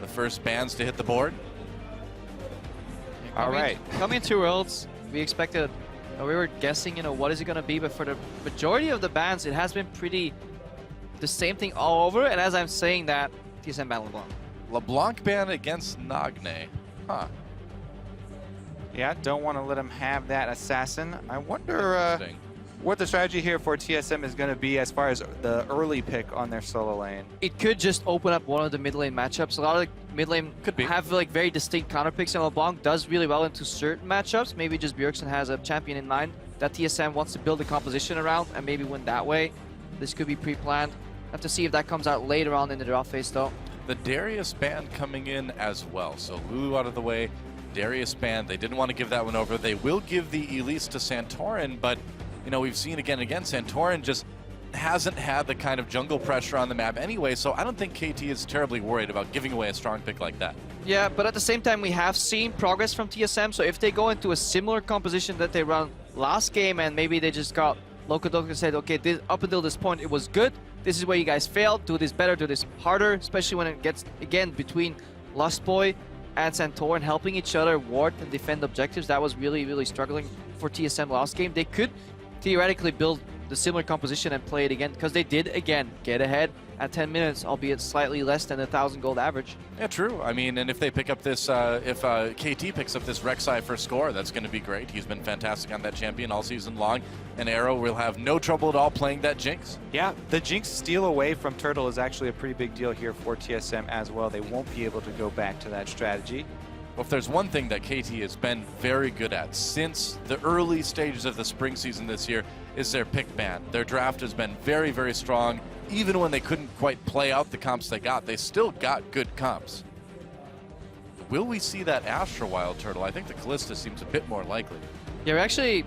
the first bans to hit the board. All right. Coming to Worlds, we expected, we were guessing, what is it going to be, but for the majority of the bans, it has been pretty the same thing all over, and as I'm saying that, TSM ban LeBlanc. LeBlanc ban against Nagne. Huh. Yeah, don't want to let him have that assassin. I wonder Interesting. what the strategy here for TSM is going to be as far as the early pick on their solo lane. It could just open up one of the mid lane matchups. A lot of the mid lane Could be. have like very distinct counter picks, and LeBlanc does really well into certain matchups. Maybe just Bjergsen has a champion in mind that TSM wants to build a composition around and maybe win that way. This could be pre-planned. Have to see if that comes out later on in the draw phase though. The Darius ban coming in as well. So Lulu out of the way, Darius ban. They didn't want to give that one over. They will give the Elise to Santorin, but we've seen again and again, Santorin just hasn't had the kind of jungle pressure on the map anyway, so I don't think KT is terribly worried about giving away a strong pick like that. Yeah, but at the same time, we have seen progress from TSM, so if they go into a similar composition that they run last game and maybe they just got Locodoc and said, okay, up until this point it was good, this is where you guys failed, do this better, do this harder, especially when it gets, again, between Lustboy and Santorin helping each other ward and defend objectives. That was really, really struggling for TSM last game. They could theoretically build the similar composition and play it again, because they did, again, get ahead at 10 minutes, albeit slightly less than 1,000 gold average. Yeah, true. I mean, and if they pick up this, if KT picks up this Rek'Sai for score, that's going to be great. He's been fantastic on that champion all season long, and Arrow will have no trouble at all playing that Jinx. Yeah, the Jinx steal away from Turtle is actually a pretty big deal here for TSM as well. They won't be able to go back to that strategy. Well, if there's one thing that KT has been very good at since the early stages of the spring season this year, is their pick ban. Their draft has been very, very strong. Even when they couldn't quite play out the comps they got, they still got good comps. Will we see that Astra Wild Turtle? I think the Kalista seems a bit more likely. Yeah, we actually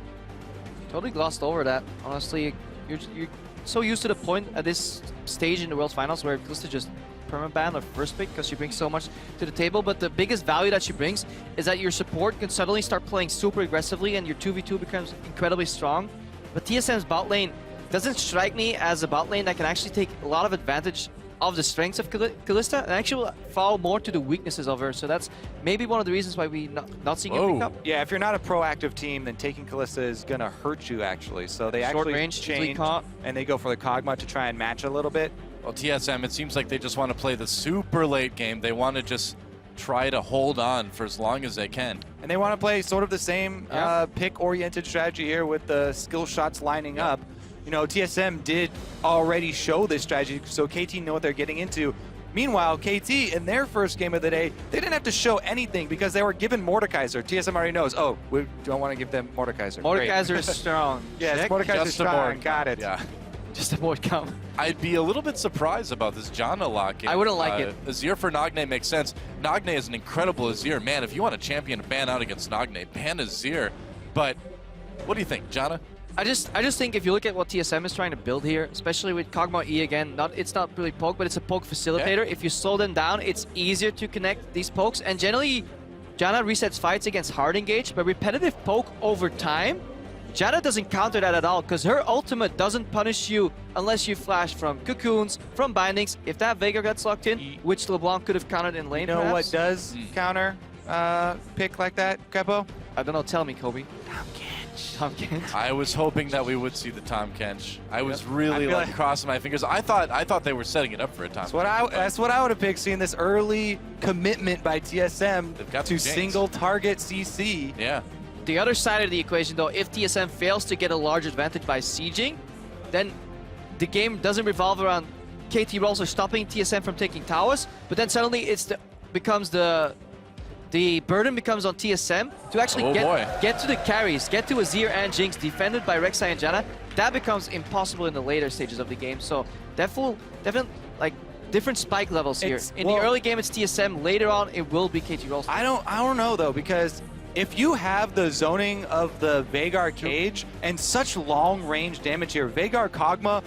totally glossed over that. Honestly, you're so used to the point at this stage in the World Finals where Kalista just permaban or first pick because she brings so much to the table, but the biggest value that she brings is that your support can suddenly start playing super aggressively and your 2v2 becomes incredibly strong. But TSM's bot lane doesn't strike me as a bot lane that can actually take a lot of advantage of the strengths of Kalista and actually will fall more to the weaknesses of her. So that's maybe one of the reasons why we not seeing a pick up. Yeah, if you're not a proactive team, then taking Kalista is going to hurt you actually. So they actually range, change and they go for the Kog'Maw to try and match a little bit. Well, TSM, it seems like they just want to play the super late game. They want to just try to hold on for as long as they can. And they want to play sort of the same pick-oriented strategy here with the skill shots lining up. TSM did already show this strategy, so KT know what they're getting into. Meanwhile, KT, in their first game of the day, they didn't have to show anything because they were given Mordekaiser. TSM already knows, oh, we don't want to give them Mordekaiser. Mordekaiser is strong. Yes, Mordekaiser is strong. Got it. Yeah. Just a board count. I'd be a little bit surprised about this Janna lock-in. I wouldn't like it. Azir for Nagne makes sense. Nagne is an incredible Azir. Man, if you want a champion to ban out against Nagne, ban Azir. But what do you think, Janna? I just think if you look at what TSM is trying to build here, especially with Kog'Maw E again, it's not really poke, but it's a poke facilitator. Yeah. If you slow them down, it's easier to connect these pokes. And generally, Janna resets fights against hard engage, but repetitive poke over time, Janna doesn't counter that at all because her ultimate doesn't punish you unless you flash from cocoons, from bindings. If that Veigar gets locked in, which LeBlanc could have countered in lane, You know perhaps. what does counter pick like that, Kepo? I don't know, tell me, Kobe. Tom Kench. I was hoping that we would see the Tom Kench. I was really crossing my fingers. I thought they were setting it up for a Tom. That's what I would have picked, seeing this early commitment by TSM to single target CC. Yeah. The other side of the equation, though, if TSM fails to get a large advantage by sieging, then the game doesn't revolve around KT Rolster stopping TSM from taking towers, but then suddenly the burden becomes on TSM to actually get to the carries, get to Azir and Jinx, defended by Rek'Sai and Janna. That becomes impossible in the later stages of the game. So definitely like different spike levels here. In the early game, it's TSM. Later on, it will be KT Rolster. I don't know though, because if you have the zoning of the Veigar cage and such long range damage here, Veigar, Kog'Maw,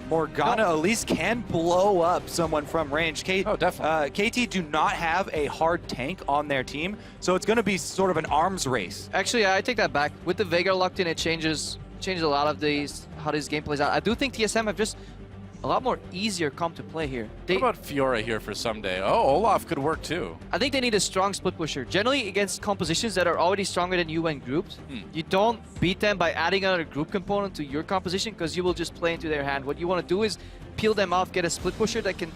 Morgana at least can blow up someone from range. Definitely. KT do not have a hard tank on their team, so it's going to be sort of an arms race. Actually, I take that back. With the Veigar locked in, it changes a lot of how this game plays out. I do think TSM have just a lot more easier comp to play here. What about Fiora here for someday? Oh, Olaf could work too. I think they need a strong split pusher. Generally, against compositions that are already stronger than you when grouped, you don't beat them by adding another group component to your composition because you will just play into their hand. What you want to do is peel them off, get a split pusher that can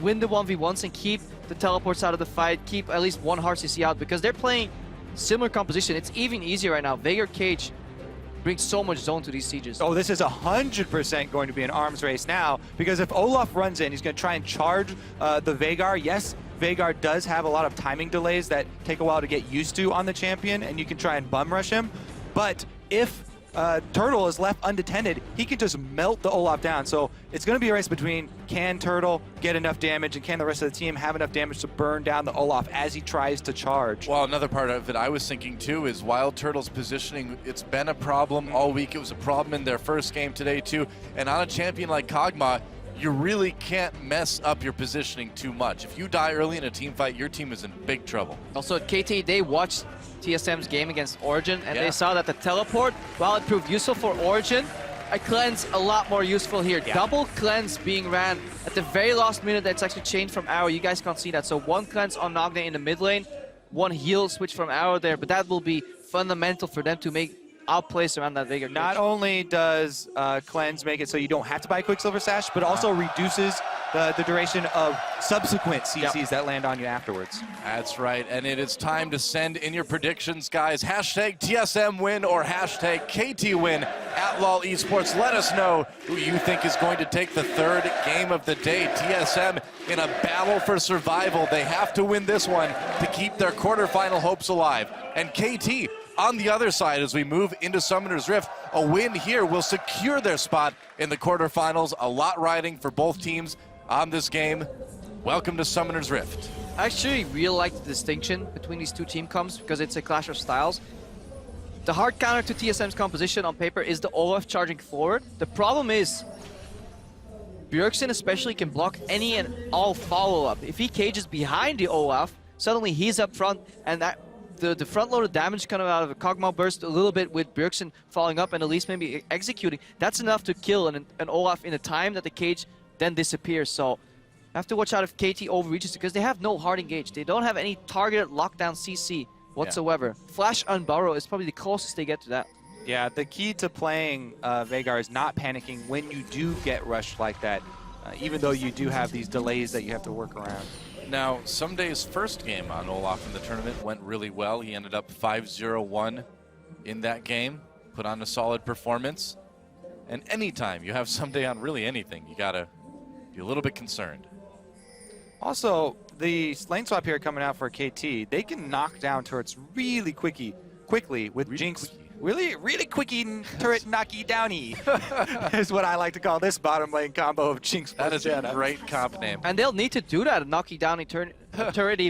win the 1v1s and keep the teleports out of the fight, keep at least one hard CC out because they're playing similar composition. It's even easier right now. Veigar Cage brings so much zone to these sieges. Oh, this is 100% going to be an arms race now, because if Olaf runs in, he's going to try and charge the Veigar. Yes, Veigar does have a lot of timing delays that take a while to get used to on the champion, and you can try and bum rush him. But if Turtle is left undetended, he can just melt the Olaf down. So it's going to be a race between can Turtle get enough damage and can the rest of the team have enough damage to burn down the Olaf as he tries to charge. Well, another part of it I was thinking too is while Turtle's positioning, it's been a problem all week. It was a problem in their first game today too. And on a champion like Kog'Maw, you really can't mess up your positioning too much. If you die early in a team fight, your team is in big trouble. Also at KT, they watched TSM's game against Origin, and they saw that the teleport, while it proved useful for Origin, a cleanse a lot more useful here. Double cleanse being ran at the very last minute. That's actually changed from Arrow. You guys can't see that. So one cleanse on Nagne in the mid lane, one heal switch from Arrow there, but that will be fundamental for them to make outplays around that Veigar. Not only does cleanse make it so you don't have to buy Quicksilver Sash, but also reduces the duration of subsequent CCs that land on you afterwards. That's right, and it is time to send in your predictions, guys. Hashtag TSM win or hashtag KT win at LOL Esports. Let us know who you think is going to take the third game of the day. TSM in a battle for survival. They have to win this one to keep their quarterfinal hopes alive. And KT on the other side, as we move into Summoner's Rift, a win here will secure their spot in the quarterfinals. A lot riding for both teams on this game. Welcome to Summoner's Rift. I actually really like the distinction between these two team comps because it's a clash of styles. The hard counter to TSM's composition on paper is the Olaf charging forward. The problem is Bjergsen especially can block any and all follow-up. If he cages behind the Olaf, suddenly he's up front, and that the front-loaded damage coming out of a Kog'Maw burst a little bit with Bjergsen following up and at least maybe executing, that's enough to kill an Olaf in a time that the cage then disappears. So have to watch out if KT overreaches because they have no hard engage. They don't have any targeted lockdown CC whatsoever. Flash Unburrow is probably the closest they get to that. Yeah, the key to playing Veigar is not panicking when you do get rushed like that, even though you do have these delays that you have to work around. Now, Sumday's first game on Olaf in the tournament went really well. He ended up 5-0-1 in that game, put on a solid performance. And anytime you have Someday on really anything, you gotta be a little bit concerned. Also, the lane swap here coming out for KT, they can knock down turrets really quickly with Jinx. Really quickie turret knocky downy is what I like to call this bottom lane combo of Jinx plus That is Janna. a great comp name. And they'll need to do that, knocky downy turret,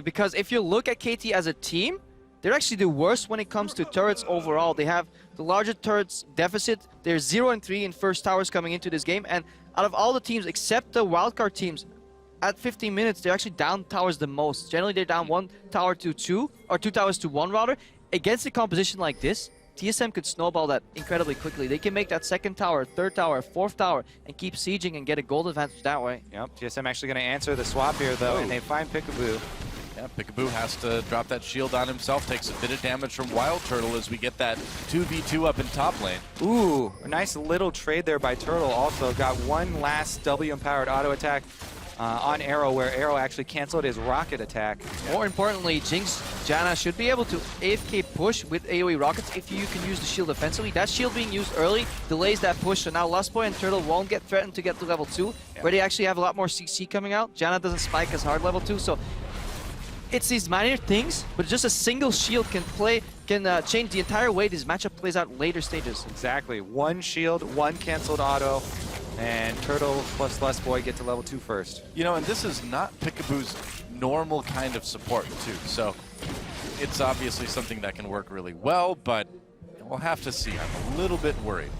because if you look at KT as a team, they're actually the worst when it comes to turrets overall. They have the largest turrets deficit. They're 0-3 in first towers coming into this game, and out of all the teams except the wildcard teams, at 15 minutes, they're actually down towers the most. Generally, they're down 1 tower to 2, or 2 towers to 1 rather. Against a composition like this, TSM could snowball that incredibly quickly. They can make that second tower, third tower, fourth tower, and keep sieging and get a gold advantage that way. Yep, TSM actually going to answer the swap here, though, and they find Peekaboo. Yeah, Peekaboo has to drop that shield on himself, takes a bit of damage from Wild Turtle as we get that 2v2 up in top lane. Ooh, a nice little trade there by Turtle. Also got one last W-empowered auto attack on Arrow, where Arrow actually canceled his rocket attack. More importantly, Jinx Janna should be able to AFK push with AoE rockets if you can use the shield offensively. That shield being used early delays that push, so now Lustboy and Turtle won't get threatened to get to level 2, where they actually have a lot more CC coming out. Janna doesn't spike as hard level 2, so it's these minor things, but just a single shield can change the entire way this matchup plays out later stages. Exactly. One shield, one canceled auto, and Turtle plus Lustboy get to level 2 first. You know, and this is not Peekaboo's normal kind of support, too. So it's obviously something that can work really well, but we'll have to see. I'm a little bit worried.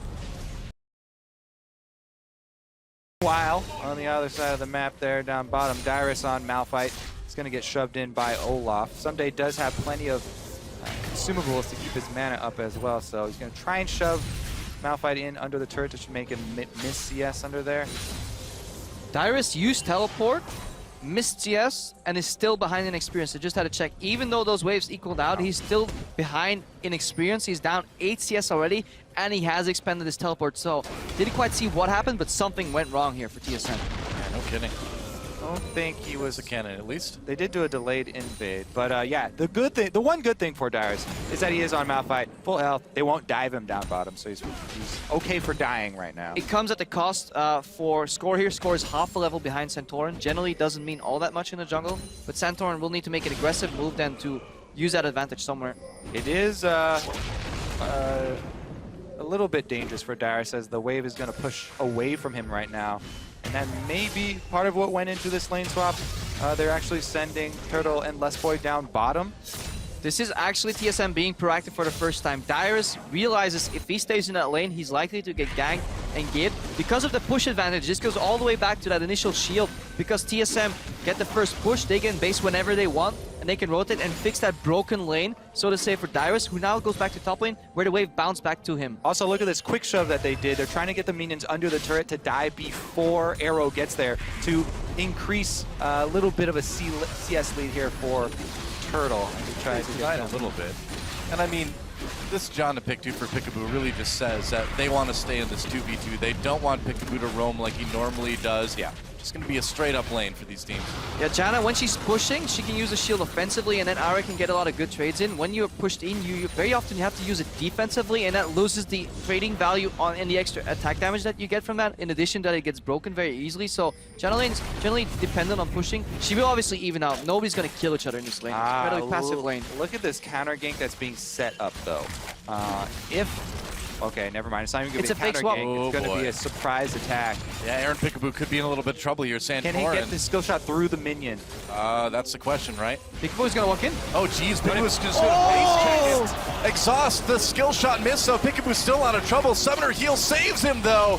While on the other side of the map there, down bottom, Dyrus on Malphite. It's going to get shoved in by Olaf. Someday does have plenty of consumables to keep his mana up as well, so he's going to try and shove Malphite in under the turret, which should make him miss CS under there. Dyrus used teleport, missed CS, and is still behind in experience. I just had to check. Even though those waves equaled out, he's still behind in experience. He's down 8 CS already, and he has expended his teleport. So, didn't quite see what happened, but something went wrong here for TSM. Yeah, no kidding. I don't think he was A cannon at least. They did do a delayed invade, but yeah, the one good thing for Dyrus is that he is on Malphite, full health. They won't dive him down bottom, so he's okay for dying right now. It comes at the cost for Score here. Score is half a level behind Santorin. Generally doesn't mean all that much in the jungle, but Santorin will need to make an aggressive move then to use that advantage somewhere. It is a little bit dangerous for Dyrus as the wave is going to push away from him right now. And that may be part of what went into this lane swap. They're actually sending Turtle and Lesboy down bottom. This is actually TSM being proactive for the first time. Dyrus realizes if he stays in that lane, he's likely to get ganked and gibbed. Because of the push advantage, this goes all the way back to that initial shield. Because TSM get the first push, they get in base whenever they want, and they can rotate and fix that broken lane, so to say, for Dyrus, who now goes back to top lane, where the wave bounced back to him. Also, look at this quick shove that they did. They're trying to get the minions under the turret to die before Arrow gets there to increase a little bit of a CS lead here for Turtle. As he tries to Died a little bit. And I mean, this John to pick 2 for Peekaboo really just says that they want to stay in this 2v2. They don't want Peekaboo to roam like he normally does. Yeah. It's going to be a straight up lane for these teams. Yeah, Janna, when she's pushing, she can use the shield offensively, and then Ara can get a lot of good trades in. When you're pushed in, you very often you have to use it defensively, and that loses the trading value on and the extra attack damage that you get from that. In addition, that it gets broken very easily. So Janna lane's generally dependent on pushing. She will obviously even out. Nobody's gonna kill each other in this lane. It's a really passive lane. Look at this counter gank that's being set up though. Okay, never mind. It's not even going to be a fake counter swap. gank. It's going to be a surprise attack. Yeah, Aaron Peekaboo could be in a little bit of trouble here. Santorin. Can he get the skill shot through the minion? That's the question, right? Peekaboo's gonna walk in. Oh, geez, Peekaboo's just going to face check it. Exhaust the skill shot miss, so Peekaboo's still out of trouble. Summoner heal saves him, though.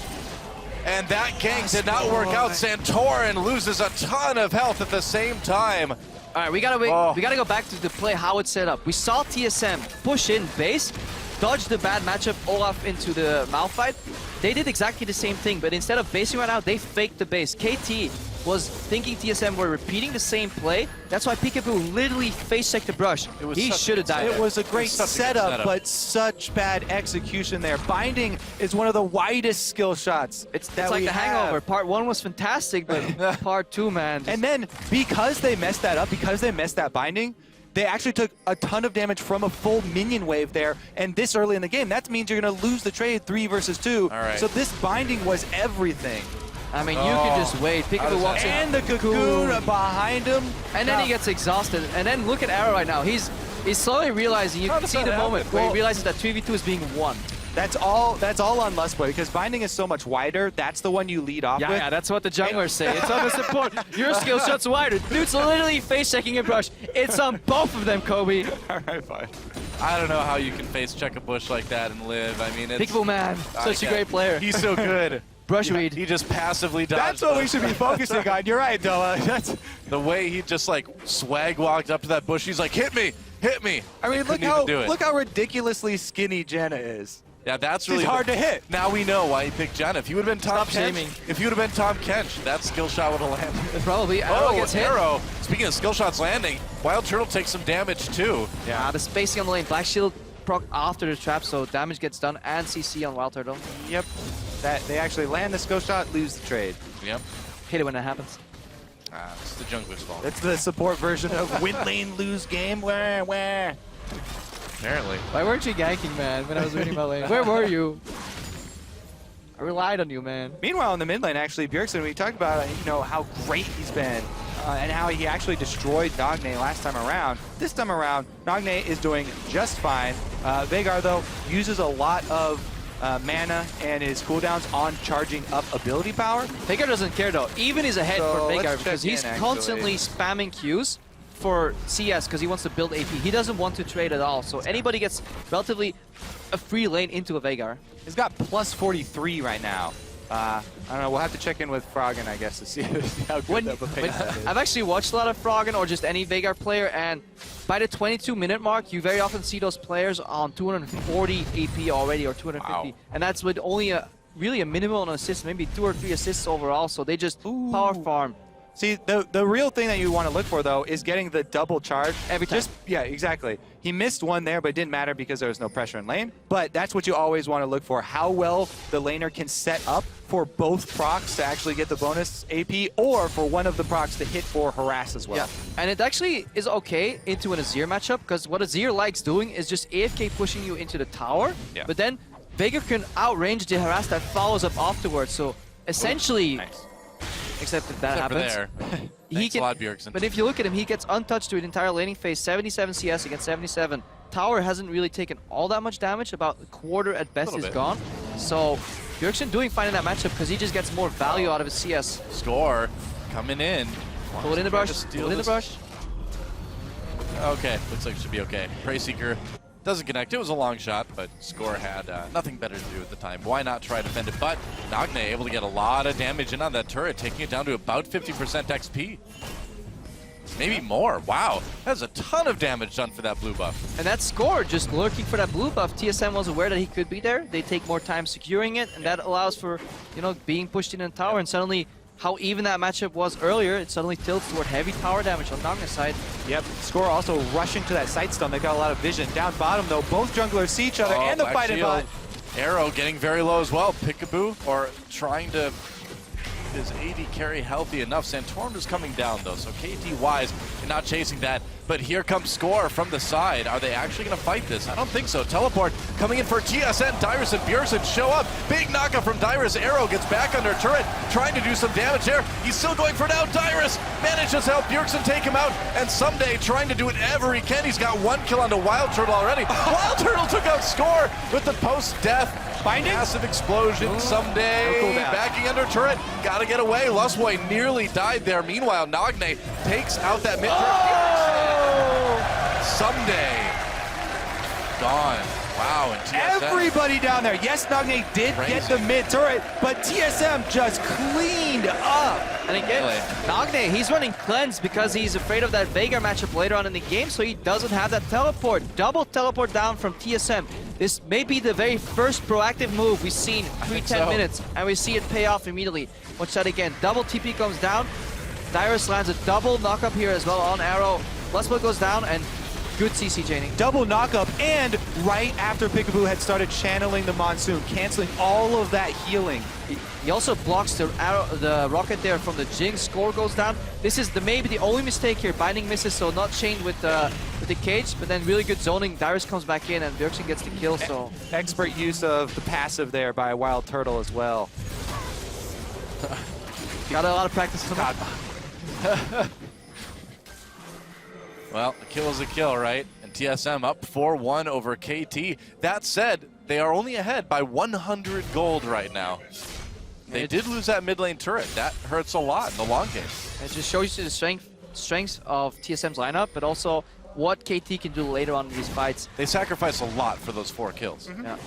And that gank did not work out. Santorin loses a ton of health at the same time. All right, we gotta go back to the play, how it's set up. We saw TSM push in base, dodge the bad matchup Olaf into the Malphite. They did exactly the same thing, but instead of basing right out, they faked the base. KT was thinking TSM were repeating the same play. That's why Peekaboo literally face-checked the brush. He should have died. It was a great setup, but such bad execution there. Binding is one of the widest skill shots. It's like the Hangover. Part 1 was fantastic, but Part 2, man. And then, because they messed that up, because they messed that binding, they actually took a ton of damage from a full minion wave there, and this early in the game, that means you're going to lose the trade 3 versus 2. All right. So this binding was everything. I mean, you can just wait. Peekaboo walks in. And the cocoon behind him. And then he gets exhausted. And then look at Arrow right now. He's slowly realizing, you can see the moment where he realizes that 2v2 is being won. That's all on Lustboy, because binding is so much wider. That's the one you lead off with. Yeah, that's what the junglers say. It's on the support. Your skill shot's wider. Dude's literally face-checking a brush. It's on both of them, Kobe. All right, fine. I don't know how you can face check a bush like that and live. I mean, it's... Peekaboo, man. Such a great player. He's so good. Brush read. He just passively dodged. That's what we should be focusing on. You're right, Doa. That's the way he just like swag walked up to that bush. He's like, hit me, hit me. I mean, look how ridiculously skinny Janna is. Yeah, that's really hard to hit. Now we know why he picked Janna. If you would have been Tom shaming. Kench, if you would have been Tom Kench, that skill shot would have landed. Probably. Arrow gets hit. Arrow. Speaking of skill shots landing, Wild Turtle takes some damage too. Yeah, the spacing on the lane. Black Shield proc after the trap, so damage gets done, and CC on Wild Turtle. Yep. That they actually land the skill shot, lose the trade. Yep. Hate it when that happens. It's the jungler's fault. That's the support version of win lane, lose game. Where? Apparently. Why weren't you ganking, man, when I was winning my lane? Where were you? I relied on you, man. Meanwhile, in the mid lane, actually, Bjergsen, we talked about how great he's been and how he actually destroyed Nagne last time around. This time around, Nagne is doing just fine. Veigar, though, uses a lot of mana and his cooldowns on charging up ability power. Veigar doesn't care, though. Even is ahead So, for Veigar let's because check he's in, constantly spamming Qs for CS because he wants to build AP. He doesn't want to trade at all. So anybody gets relatively a free lane into a Veigar. He's got plus 43 right now. I don't know, we'll have to check in with Froggen, I guess, to see how good that is. I've actually watched a lot of Froggen or just any Veigar player, and by the 22-minute mark, you very often see those players on 240 AP already or 250. Wow. And that's with only a really a minimal on assists, maybe 2 or 3 assists overall. So they just power farm. See, the real thing that you want to look for, though, is getting the double charge. Every time. Yeah, exactly. He missed one there, but it didn't matter because there was no pressure in lane. But that's what you always want to look for, how well the laner can set up for both procs to actually get the bonus AP, or for one of the procs to hit for harass as well. Yeah, and it actually is okay into an Azir matchup, because what Azir likes doing is just AFK pushing you into the tower, but then Veigar can outrange the harass that follows up afterwards. So essentially, Nice. except if that happens. There. He Thanks can, a lot, Bjergsen. but if you look at him, he gets untouched through the entire laning phase, 77 CS against 77. Tower hasn't really taken all that much damage, about a quarter at best is gone. So Bjergsen doing fine in that matchup because he just gets more value out of his CS. Score coming in. Pull it in the brush, Steal pull it in the this. brush. Okay, looks like it should be okay. Prey Seeker doesn't connect. It was a long shot, but Score had nothing better to do at the time. Why not try to defend it? But Nagne able to get a lot of damage in on that turret, taking it down to about 50% XP. Maybe more. Wow, that's a ton of damage done for that blue buff. And that Score just lurking for that blue buff. TSM was aware that he could be there. They take more time securing it, and that allows for, you know, being pushed in the tower. And suddenly, how even that matchup was earlier, it suddenly tilts toward heavy tower damage on Nagne's side. Yep, Score also rushing to that sight stone. They got a lot of vision. Down bottom, though, both junglers see each other, and the Black fight in Shield. bot. Arrow getting very low as well. Peekaboo, or trying to... Is AD carry healthy enough? Santorum is coming down though, so KT wise and not chasing that. But here comes Score from the side. Are they actually going to fight this? I don't think so. Teleport coming in for TSM. Dyrus and Bjergsen show up. Big knockup from Dyrus. Arrow gets back under turret, trying to do some damage there. He's still going for now. Dyrus manages to help Bjergsen take him out, and Someday trying to do whatever he can. He's got 1 kill onto Wild Turtle already. Wild Turtle took out Score with the post-death. Binding? Massive explosion. Someday cool down. backing under turret. Gotta get away. Lustboy nearly died there. Meanwhile, Nagne takes out that mid turret. Someday gone. Wow, and TSM. Everybody down there. Yes, Nagne did get the mid turret, but TSM just cleaned up. And again, Nagne, he's running cleanse because he's afraid of that Veigar matchup later on in the game, so he doesn't have that teleport. Double teleport down from TSM. This may be the very first proactive move we've seen pre 10 minutes, and we see it pay off immediately. Watch that again. Double TP comes down. Dyrus lands a double knockup here as well on Arrow. Lustboy goes down, and good CC chaining. Double knockup, and right after Peekaboo had started channeling the Monsoon, canceling all of that healing. He also blocks the arrow, the rocket there from the Jinx. Score goes down. This is maybe the only mistake here. Binding misses, so not chained with the cage, but then really good zoning. Dyrus comes back in, and Bjergsen gets the kill. So Expert use of the passive there by Wild Turtle as well. got a lot of practice for that. Well, a kill is a kill, right? And TSM up 4-1 over KT. That said, they are only ahead by 100 gold right now. They did lose that mid lane turret. That hurts a lot in the long game. It just shows you the strength of TSM's lineup, but also what KT can do later on in these fights. They sacrifice a lot for those 4 kills. Yeah.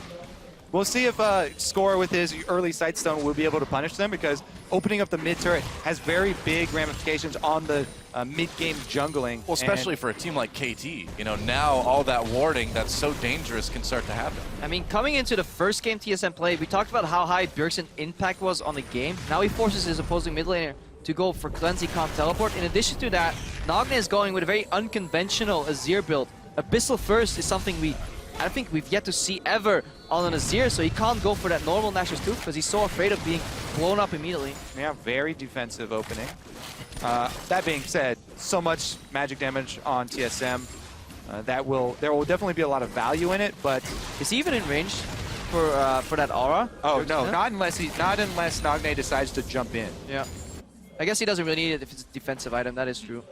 We'll see if Score with his early Sightstone will be able to punish them, because opening up the mid turret has very big ramifications on the mid-game jungling. Well, especially for a team like KT. You know, now all that warding that's so dangerous can start to happen. I mean, coming into the first game TSM played, we talked about how high Bjergsen's impact was on the game. Now he forces his opposing mid laner to go for cleanse, he can't teleport. In addition to that, Nagne is going with a very unconventional Azir build. Abyssal First is something I don't think we've yet to see ever on an Azir, so he can't go for that normal Nashor's Tooth because he's so afraid of being blown up immediately. Yeah, very defensive opening. That being said, so much magic damage on TSM. There will definitely be a lot of value in it, but Is he even in range for that aura? oh no, not unless Nagne decides to jump in. Yeah. I guess he doesn't really need it if it's a defensive item, that is true.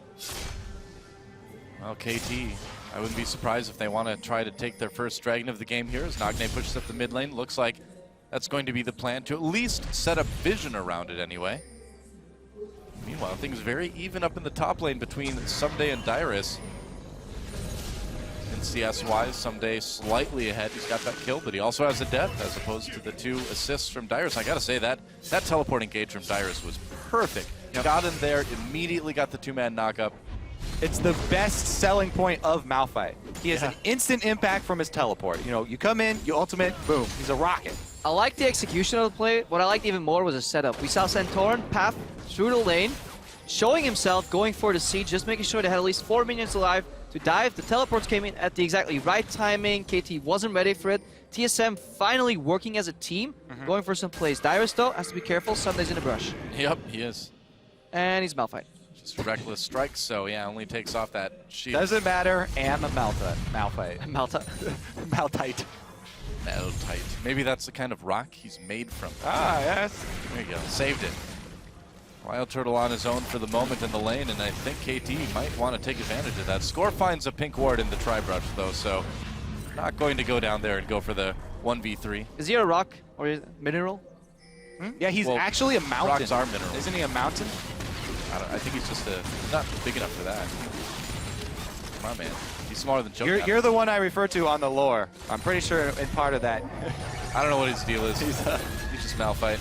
Well, KT, I wouldn't be surprised if they want to try to take their first dragon of the game here as Nagne pushes up the mid lane. Looks like that's going to be the plan, to at least set up vision around it anyway. Meanwhile, things very even up in the top lane between Someday and Dyrus. And CS-wise, Someday slightly ahead. He's got that kill, but he also has a death as opposed to the 2 assists from Dyrus. I gotta say that teleport engage from Dyrus was perfect. Yep. Got in there, immediately got the 2-man knockup. It's the best selling point of Malphite. He has an instant impact from his teleport. You know, you come in, you ultimate, boom, he's a rocket. I like the execution of the play. What I liked even more was the setup. We saw Santorin path through the lane, showing himself, going for the siege, just making sure they had at least 4 minions alive to dive. The teleports came in at the exactly right timing. KT wasn't ready for it. TSM finally working as a team, going for some plays. Dyrus, though, has to be careful. Sunday's in the brush. Yep, he is. And he's Malphite. Just reckless strikes, so yeah, only takes off that shield. Doesn't matter. And the Malphite. Malta. Malphite. Malphite. Maybe that's the kind of rock he's made from. Ah, yes. There you go. Saved it. Wild Turtle on his own for the moment in the lane, and I think KT might want to take advantage of that. Score finds a pink ward in the tri-brush, though, so not going to go down there and go for the 1v3. Is he a rock or a mineral? Yeah, he's Well, actually a mountain. rocks are minerals. Isn't he a mountain? I think he's just not big enough for that. Come on, man. He's smaller than Joe. You're the one I refer to on the lore. I'm pretty sure in part of that. I don't know what his deal is. He's just Malphite.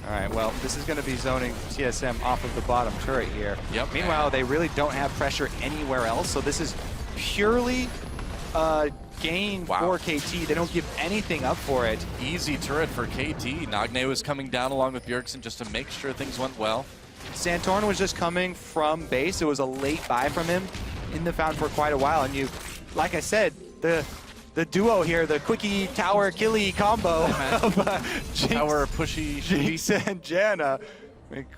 All right, well, this is going to be zoning TSM off of the bottom turret here. Yep. Meanwhile, they really don't have pressure anywhere else, so this is purely gain for KT. They don't give anything up for it. Easy turret for KT. Nagne was coming down along with Bjergsen just to make sure things went well. Santorin was just coming from base. It was a late buy from him in the fountain for quite a while, and you, like I said, the duo here, the quickie tower killy combo of Tower pushy Jinx and Janna.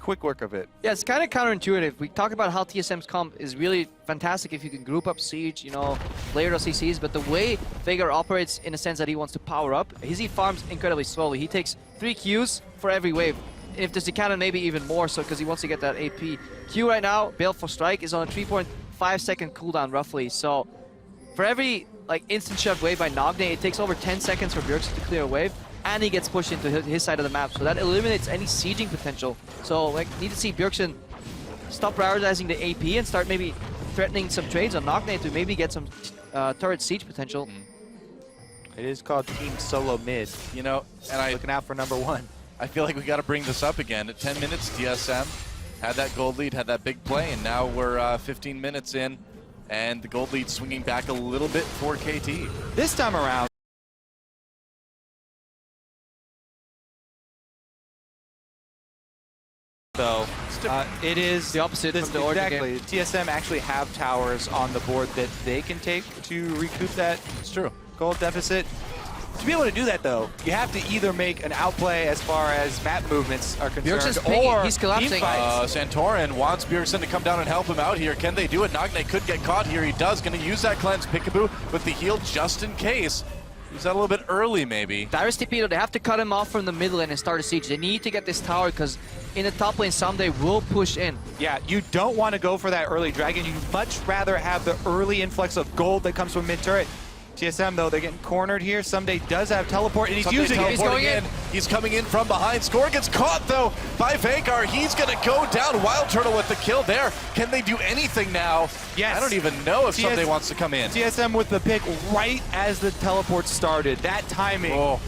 Quick work of it. Yeah, it's kind of counterintuitive. We talk about how TSM's comp is really fantastic if you can group up Siege, you know, layer of CCs, but the way Veigar operates in a sense that he wants to power up, he farms incredibly slowly. He takes 3 Qs for every wave. If there's a cannon, maybe even more so, because he wants to get that AP. Q right now, Bail for Strike, is on a 3.5 second cooldown roughly, so for every instant shove wave by Nagne, it takes over 10 seconds for Bjergsen to clear a wave, and he gets pushed into his side of the map, so that eliminates any sieging potential. So need to see Bjergsen stop prioritizing the AP and start maybe threatening some trades on Nagne to maybe get some turret siege potential. It is called Team SoloMid. You know, and looking out for #1. I feel like we got to bring this up again. At 10 minutes, TSM had that gold lead, had that big play, and now we're 15 minutes in, and the gold lead swinging back a little bit for KT. This time around, though, it is the opposite from the order game. Exactly. TSM actually have towers on the board that they can take to recoup that It's true. gold deficit. To be able to do that, though, you have to either make an outplay as far as map movements are concerned, Bjergsen's pinging. or He's collapsing. team fights. Santorin wants Bjergsen to come down and help him out here. Can they do it? Nagne could get caught here. He does. Going to use that cleanse. Peekaboo with the heal just in case. Use that a little bit early, maybe. Dyrus TP, they have to cut him off from the mid lane and start a siege. They need to get this tower because in the top lane, Someday will push in. Yeah, you don't want to go for that early dragon. You'd much rather have the early influx of gold that comes from mid-turret. TSM, though, they're getting cornered here. Someday does have teleport, and he's using it. He's going in. He's coming in from behind. Score gets caught, though, by Veigar. He's going to go down. Wild Turtle with the kill there. Can they do anything now? Yes. I don't even know if Someday wants to come in. TSM with the pick right as the teleport started. That timing. Oh.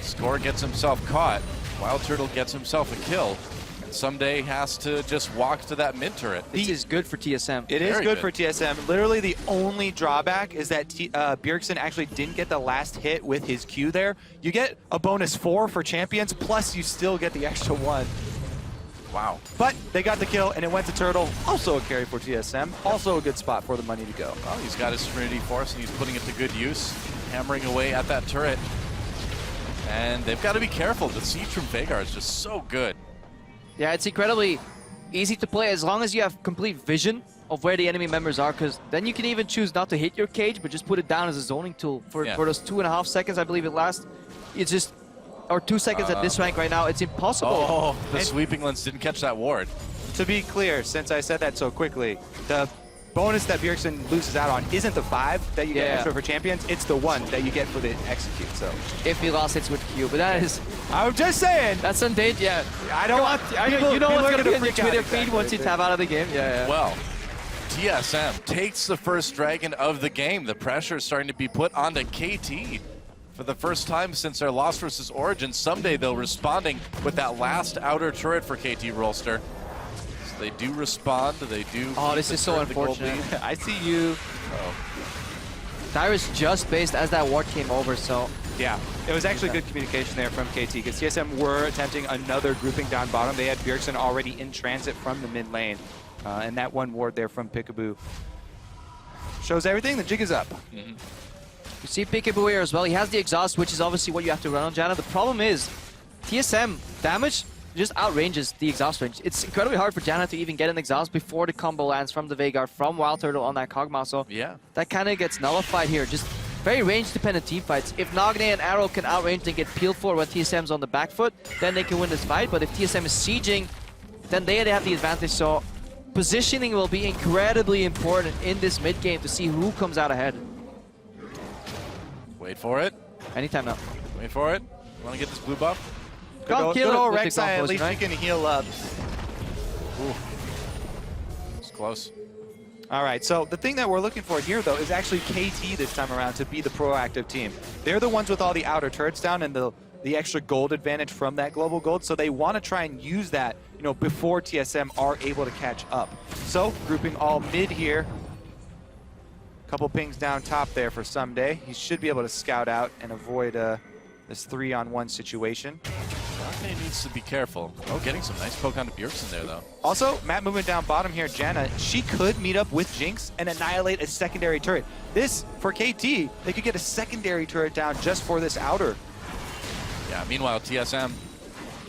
Score gets himself caught. Wild Turtle gets himself a kill. And Someday has to just walk to that mid turret. This is good for TSM. It is Very good good for TSM. Literally the only drawback is that Bjergsen actually didn't get the last hit with his Q there. You get a bonus 4 for champions, plus you still get the extra 1. Wow. But they got the kill, and it went to Turtle. Also a carry for TSM. Also a good spot for the money to go. Well, he's got his Trinity Force, and he's putting it to good use. Hammering away at that turret. And they've got to be careful. The siege from Veigar is just so good. Yeah, it's incredibly easy to play as long as you have complete vision of where the enemy members are, because then you can even choose not to hit your cage, but just put it down as a zoning tool for those 2.5 seconds, I believe it lasts. It's just, or 2 seconds at this rank right now, it's impossible. Oh, the sweeping lens didn't catch that ward. To be clear, since I said that so quickly, the bonus that Bjergsen loses out on isn't the 5 that you get extra for champions, it's the 1 that you get for the execute. So if he lost, it's with Q, but that is... I'm just saying. That's some date, yeah. I don't want... You know what's going to be in your freak out Twitter feed once you tap out of the game? Yeah. Well, TSM takes the first dragon of the game. The pressure is starting to be put onto KT. For the first time since their loss versus Origin, Someday they'll responding with that last outer turret for KT Rolster. So they do respond, they do... Oh, this is so unfortunate. I see you. Dyrus just based as that ward came over, so... Yeah, it was actually good communication there from KT because TSM were attempting another grouping down bottom. They had Bjergsen already in transit from the mid lane. And that one ward there from Peekaboo shows everything. The jig is up. You see Peekaboo here as well. He has the exhaust, which is obviously what you have to run on Janna. The problem is TSM damage just outranges the exhaust range. It's incredibly hard for Janna to even get an exhaust before the combo lands from the Veigar, from Wild Turtle on that Kog'Maw. So yeah, that kind of gets nullified here. Just very range-dependent team fights. If Nagne and Arrow can outrange and get peeled for when TSM's on the back foot, then they can win this fight. But if TSM is sieging, then they have the advantage. So positioning will be incredibly important in this mid game to see who comes out ahead. Wait for it. Anytime now. Wait for it. Want to get this blue buff? Good old Rek'Sai, at least he can heal up. Ooh. It's close. All right, so the thing that we're looking for here, though, is actually KT this time around to be the proactive team. They're the ones with all the outer turrets down and the extra gold advantage from that global gold, so they want to try and use that, you know, before TSM are able to catch up. So, grouping all mid here. Couple pings down top there for Someday. He should be able to scout out and avoid this 3-on-1 situation. Nagne needs to be careful. Oh, getting some nice poke onto Bjergsen there, though. Also, Matt moving down bottom here, Janna, she could meet up with Jinx and annihilate a secondary turret. This, for KT, they could get a secondary turret down just for this outer. Yeah, meanwhile, TSM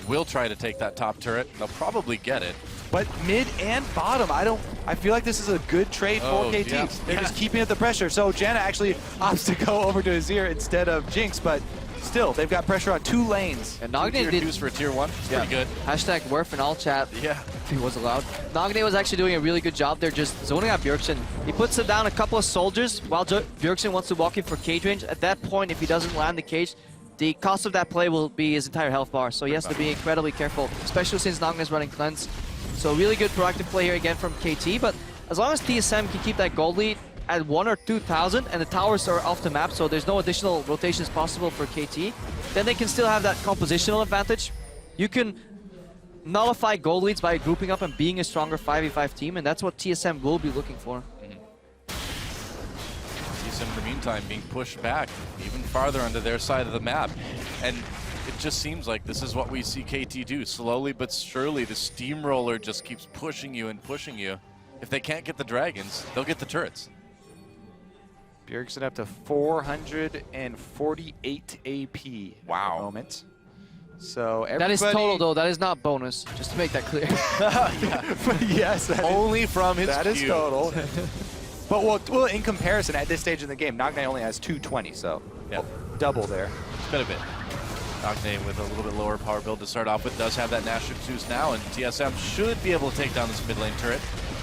will try to take that top turret. They'll probably get it. But mid and bottom, I feel like this is a good trade for KT. Yeah. They're just keeping up the pressure. So Janna actually opts to go over to Azir instead of Jinx, but still, they've got pressure on 2 lanes. And Nagne did for a tier 1. It's pretty good. Hashtag Werf in all chat. Yeah. If he was allowed. Nagne was actually doing a really good job there, just zoning out Bjergsen. He puts down a couple of soldiers while Bjergsen wants to walk in for cage range. At that point, if he doesn't land the cage, the cost of that play will be his entire health bar. So he has to be incredibly careful, especially since Nagne is running cleanse. So really good proactive play here again from KT, but as long as TSM can keep that gold lead at 1 or 2,000 and the towers are off the map, so there's no additional rotations possible for KT, then they can still have that compositional advantage. You can nullify gold leads by grouping up and being a stronger 5v5 team, and that's what TSM will be looking for. TSM in the meantime being pushed back even farther onto their side of the map. And it just seems like this is what we see KT do. Slowly but surely, the steamroller just keeps pushing you and pushing you. If they can't get the dragons, they'll get the turrets. Bjergsen up to 448 AP Wow. at the moment. So everybody... That is total though, that is not bonus, just to make that clear. Yes, Only from his that is cue. total. But well, in comparison, at this stage in the game, Nagne only has 220, so Yeah. double there. It's been a bit. Nagne with a little bit lower power build to start off with does have that Nash Zeus now, and TSM should be able to take down this mid lane turret.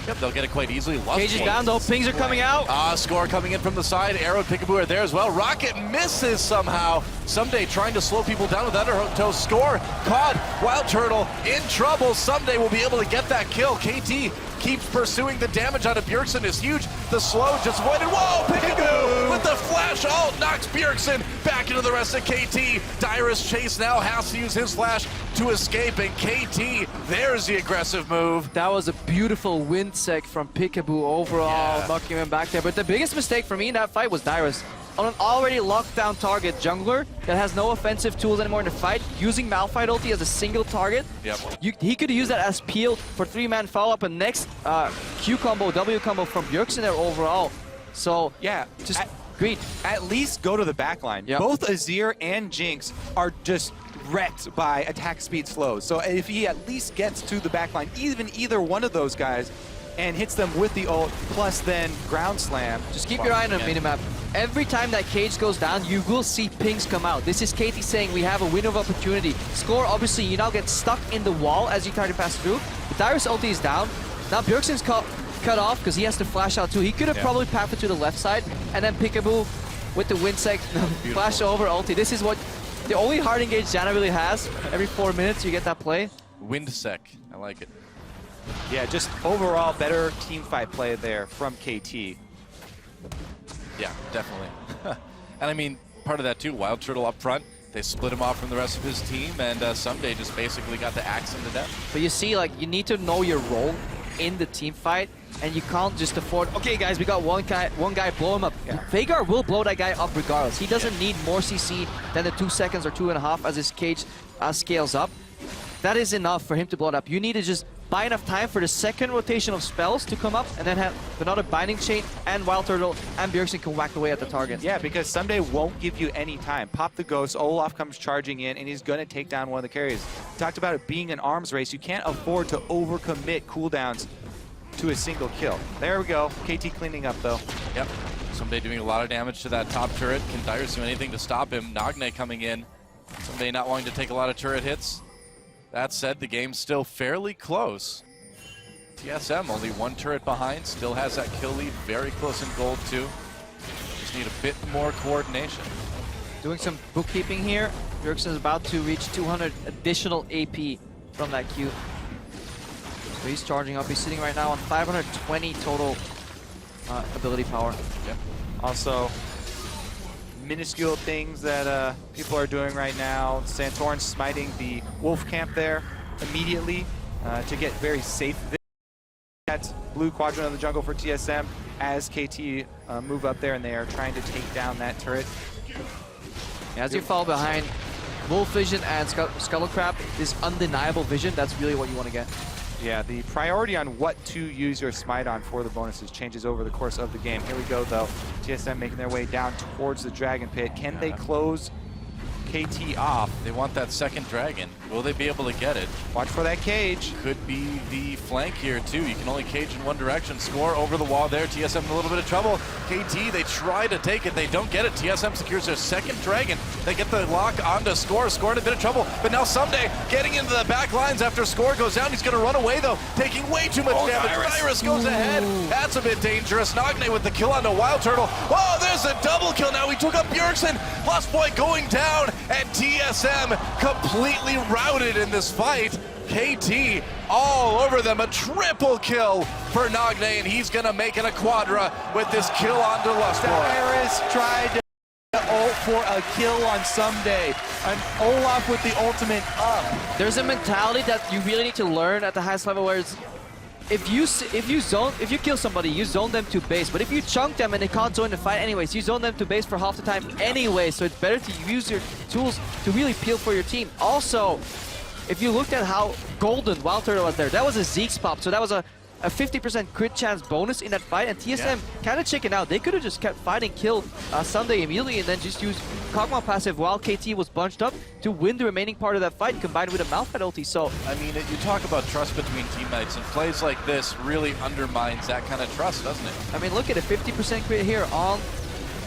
Yep, they'll get it quite easily. Cage is down though, pings are coming out. Score coming in from the side. Arrow and Peekaboo are there as well. Rocket misses somehow. Someday trying to slow people down with Undertow. Score caught. Wild Turtle in trouble. Someday will be able to get that kill. KT keeps pursuing. The damage out of Bjergsen is huge. The slow just avoided. Whoa! Peekaboo with the flash ult knocks Bjergsen back into the rest of KT. Dyrus Chase now has to use his flash to escape, and KT, there's the aggressive move. That was a beautiful wind sec from Peekaboo overall, knocking him back there. But the biggest mistake for me in that fight was Dyrus. On an already locked down target jungler that has no offensive tools anymore in the fight, using Malphite ulti as a single target, he could use that as peel for 3-man follow-up and next Q combo, W combo from Bjergsen there overall. So Yeah, just great. At least go to the back line. Yep. Both Azir and Jinx are just wrecked by attack speed slows. So if he at least gets to the back line, even either one of those guys, and hits them with the ult, plus then ground slam. Just keep your eye on the minimap. Every time that cage goes down, you will see pings come out. This is KT saying we have a window of opportunity. Score, obviously, you now get stuck in the wall as you try to pass through. The Dyrus ulti is down. Now Bjergsen's cut off because he has to flash out too. He could have probably pathed it to the left side, and then Peekaboo with the wind sec, flash over ulti. This is what the only hard engage Janna really has. Every 4 minutes you get that play. Wind sec, I like it. Yeah, just overall better team fight play there from KT. Yeah, definitely. And I mean, part of that too, Wild Turtle up front, they split him off from the rest of his team, and Someday just basically got the axe into death. But you see, like, you need to know your role in the team fight, and you can't just afford, okay guys, we got one guy, blow him up. Yeah. Veigar will blow that guy up regardless. He doesn't need more CC than the 2 seconds or 2.5 as his cage scales up. That is enough for him to blow it up. You need to just buy enough time for the second rotation of spells to come up, and then have another binding chain, and Wild Turtle and Bjergsen can whack away at the target. Yeah, because Someday won't give you any time. Pop the Ghost, Olaf comes charging in, and he's going to take down one of the carries. We talked about it being an arms race. You can't afford to overcommit cooldowns to a single kill. There we go. KT cleaning up, though. Yep. Someday doing a lot of damage to that top turret. Can Dyrus do anything to stop him? Nagne coming in. Someday not wanting to take a lot of turret hits. That said, the game's still fairly close. TSM only 1 turret behind, still has that kill lead, very close in gold too. Just need a bit more coordination. Doing some bookkeeping here. Bjergsen is about to reach 200 additional AP from that Q. So he's charging up. He's sitting right now on 520 total ability power. Yep. Also, minuscule things that people are doing right now. Santorin smiting the wolf camp there immediately to get very safe. That blue quadrant of the jungle for TSM as KT move up there, and they are trying to take down that turret. As you fall behind, Wolf Vision and Scuttle Crab is undeniable vision. That's really what you want to get. Yeah, the priority on what to use your smite on for the bonuses changes over the course of the game. Here we go, though. TSM making their way down towards the Dragon Pit. Can they close KT off? They want that second dragon. Will they be able to get it? Watch for that cage. Could be the flank here too. You can only cage in one direction. Score over the wall there. TSM in a little bit of trouble. KT, they try to take it. They don't get it. TSM secures their second dragon. They get the lock onto Score. Score in a bit of trouble. But now Someday getting into the back lines after Score goes down. He's going to run away though, taking way too much damage. Dyrus goes ahead. That's a bit dangerous. Nagne with the kill onto Wild Turtle. Oh, there's a double kill now. He took up Bjergsen. Plus point going down. And TSM completely routed in this fight. KT all over them, a triple kill for Nagne, and he's gonna make it a quadra with this kill onto Lustboy. Dyrus tried to ult for a kill on Someday. An Olaf with the ultimate up. There's a mentality that you really need to learn at the highest level, where it's if you kill somebody, you zone them to base. But if you chunk them and they can't join the fight anyways, you zone them to base for half the time anyway. So it's better to use your tools to really peel for your team. Also, if you looked at how golden Wild Turtle was there, that was a Zeke's pop. So that was a 50% crit chance bonus in that fight, and TSM kind of chickened out. They could have just kept fighting, killed Sunday immediately, and then just used Kog'Maw passive while KT was bunched up to win the remaining part of that fight, combined with a Malphite ulti. So, I mean, you talk about trust between teammates, and plays like this really undermines that kind of trust, doesn't it? I mean, look at a 50% crit here on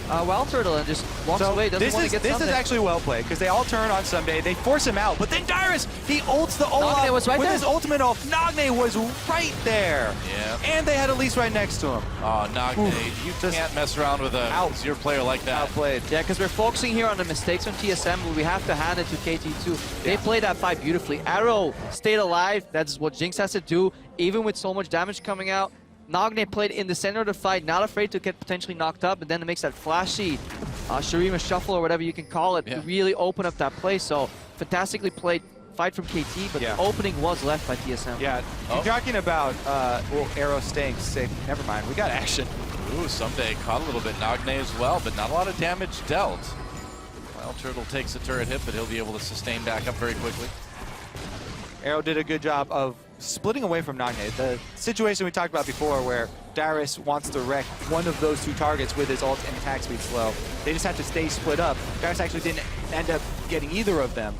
Wild Turtle, and just walks away. Doesn't want to get This is actually well played, because they all turn on Someday. They force him out, but then Dyrus, he ults the Olaf was right with there. his ultimate ult. Nagne was right there. Yeah. And they had Elise right next to him. Oh, Nagne, you can't mess around with a zero player like that. Outplayed. Yeah, because we're focusing here on the mistakes from TSM, but we have to hand it to KT too. They played that fight beautifully. Arrow stayed alive. That's what Jinx has to do, even with so much damage coming out. Nagne played in the center of the fight, not afraid to get potentially knocked up, and then it makes that flashy Shurima shuffle or whatever you can call it to really open up that play. So fantastically played fight from KT, but the opening was left by TSM. Yeah, you're talking about Arrow staying safe. Never mind, we got action. Ooh, Someday caught a little bit. Nagne as well, but not a lot of damage dealt. Wild Turtle takes a turret hit, but he'll be able to sustain back up very quickly. Arrow did a good job of splitting away from Nagne. The situation we talked about before where Dyrus wants to wreck one of those two targets with his ult and attack speed slow. They just have to stay split up. Dyrus actually didn't end up getting either of them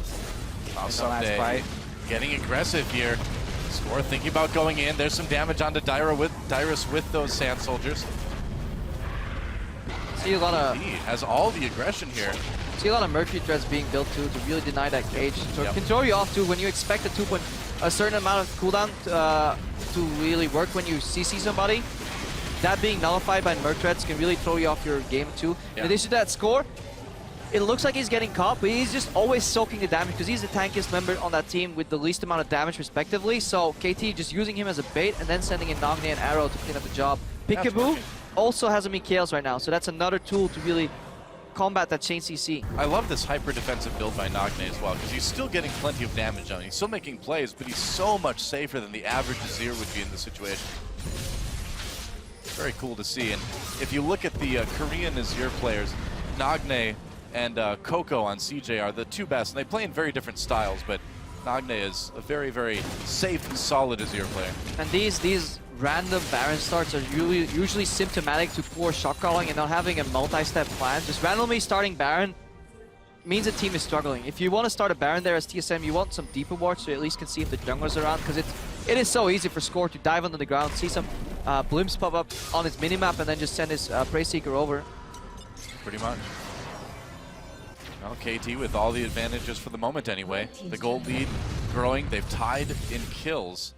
in the last fight. Getting aggressive here. Score thinking about going in. There's some damage onto Dyrus with those Sand Soldiers. See a lot of... He has all the aggression here. See a lot of Mercury threads being built too to really deny that cage. So it can throw you off too when you expect a certain amount of cooldown to really work when you CC somebody. That being nullified by Merc threads can really throw you off your game too. In addition to that Score, it looks like he's getting caught, but he's just always soaking the damage because he's the tankiest member on that team with the least amount of damage respectively. So KT just using him as a bait and then sending in Nagne and Arrow to clean up the job. Peekaboo also has a Mikhails right now, so that's another tool to really combat that chain CC. I love this hyper defensive build by Nagne as well, because he's still getting plenty of damage on. He's still making plays, but he's so much safer than the average Azir would be in this situation. Very cool to see. And if you look at the Korean Azir players, Nagne and Coco on CJ are the two best, and they play in very different styles, but Nagne is a very, very safe and solid Azir player. And these random Baron starts are usually symptomatic to poor shot calling and not having a multi-step plan. Just randomly starting Baron means a team is struggling. If you want to start a Baron there as TSM, you want some deeper wards so you at least can see if the jungler's around, because it is so easy for Score to dive under the ground, see some blimps pop up on his minimap, and then just send his Prey Seeker over. Pretty much. Well, KT with all the advantages for the moment anyway. The gold lead growing. They've tied in kills.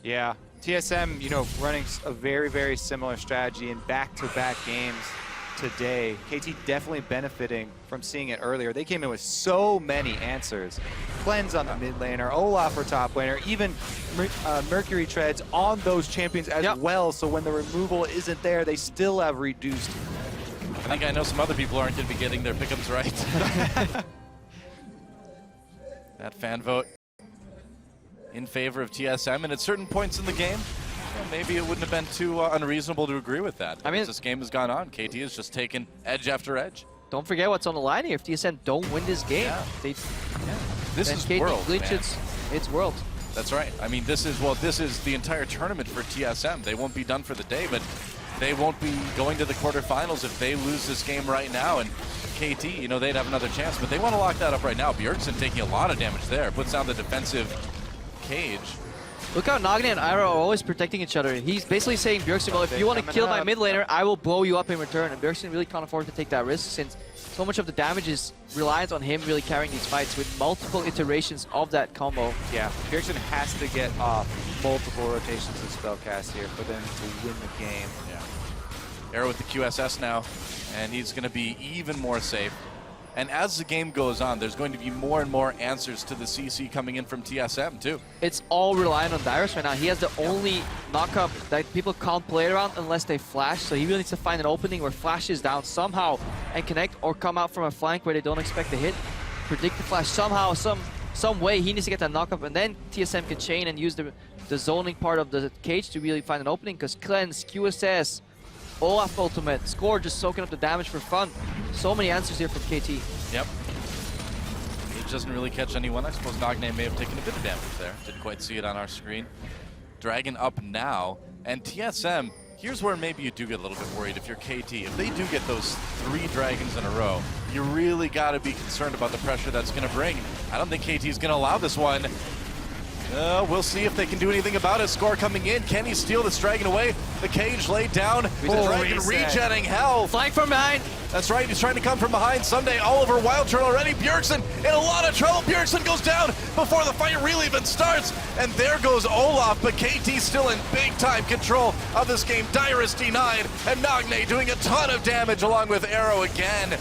Yeah, TSM, you know, running a very, very similar strategy in back-to-back games today. KT definitely benefiting from seeing it earlier. They came in with so many answers. Cleanse on the mid laner, Olaf for top laner, even Mercury treads on those champions as well, so when the removal isn't there, they still have reduced. I think I know some other people aren't going to be getting their pickups right. That fan vote in favor of TSM, and at certain points in the game, well, maybe it wouldn't have been too unreasonable to agree with that. I mean, as this game has gone on, KT has just taken edge after edge. Don't forget what's on the line here. If TSM don't win this game, this is KT World, glitch, man. it's World. That's right. I mean, this is the entire tournament for TSM. They won't be done for the day, but they won't be going to the quarterfinals if they lose this game right now. And KT, you know, they'd have another chance, but they want to lock that up right now. Bjergsen taking a lot of damage there, puts down the defensive cage. Look how Nagne and Ira are always protecting each other. He's basically saying, Bjergsen, well, if you want to kill my mid laner, I will blow you up in return. And Bjergsen really can't afford to take that risk, since so much of the damage is reliant on him really carrying these fights with multiple iterations of that combo. Yeah, Bjergsen has to get off multiple rotations of spellcast here for them to win the game. Yeah. Arrow with the QSS now, and he's going to be even more safe. And as the game goes on, there's going to be more and more answers to the CC coming in from TSM too. It's all reliant on Dyrus right now. He has the only knockup that people can't play around unless they flash, so he really needs to find an opening where flash is down somehow and connect, or come out from a flank where they don't expect the hit. Predict the flash somehow, some way he needs to get that knockup, and then TSM can chain and use the zoning part of the cage to really find an opening, because Cleanse, QSS, Olaf ultimate, Score just soaking up the damage for fun. So many answers here from KT. Yep. He doesn't really catch anyone. I suppose Nagne may have taken a bit of damage there. Didn't quite see it on our screen. Dragon up now. And TSM, here's where maybe you do get a little bit worried if you're KT. If they do get those 3 dragons in a row, you really got to be concerned about the pressure that's going to bring. I don't think KT is going to allow this one. We'll see if they can do anything about it. Score coming in. Can he steal this dragon away? The cage laid down. The dragon regenning health. Flank from behind. That's right. He's trying to come from behind. Sunday all over Wild Turtle already. Bjergsen in a lot of trouble. Bjergsen goes down before the fight really even starts. And there goes Olaf, but KT still in big time control of this game. Dyrus denied, and Nagne doing a ton of damage along with Arrow again.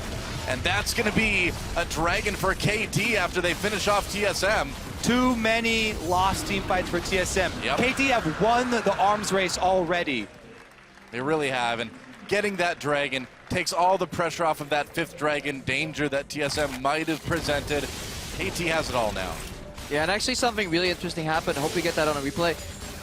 And that's going to be a dragon for KT after they finish off TSM. Too many lost team fights for TSM. Yep. KT have won the arms race already. They really have, and getting that dragon takes all the pressure off of that 5th dragon danger that TSM might have presented. KT has it all now. Yeah, and actually something really interesting happened. I hope we get that on a replay.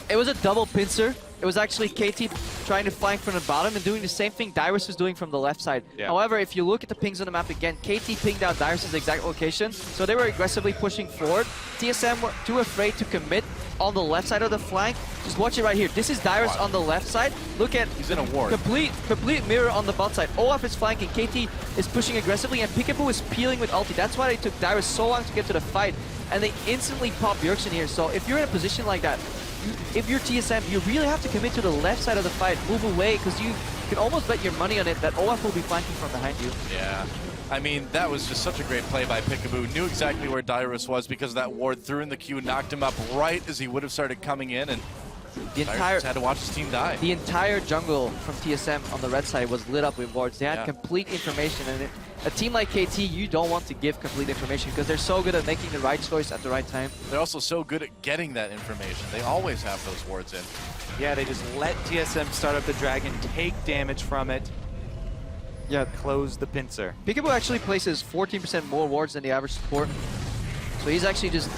It was a double pincer. It was actually KT trying to flank from the bottom and doing the same thing Dyrus was doing from the left side. Yeah. However, if you look at the pings on the map again, KT pinged out Dyrus' exact location, so they were aggressively pushing forward. TSM were too afraid to commit on the left side of the flank. Just watch it right here. This is Dyrus on the left side. Look at he's in a ward. Complete mirror on the bot side. Olaf is flanking, KT is pushing aggressively, and Peekaboo is peeling with ulti. That's why they took Dyrus so long to get to the fight, and they instantly pop Bjergsen here. So if you're in a position like that, if you're TSM, you really have to commit to the left side of the fight, move away, because you can almost bet your money on it that Olaf will be flanking from behind you. Yeah. I mean, that was just such a great play by Peekaboo. Knew exactly where Dyrus was because of that ward, threw in the Q, knocked him up right as he would have started coming in, and Dyrus had to watch his team die. The entire jungle from TSM on the red side was lit up with wards. They had complete information, and a team like KT, you don't want to give complete information because they're so good at making the right choice at the right time. They're also so good at getting that information. They always have those wards in. Yeah, they just let TSM start up the dragon, take damage from it. Yeah. close the pincer. Peekaboo actually places 14% more wards than the average support. So he's actually just,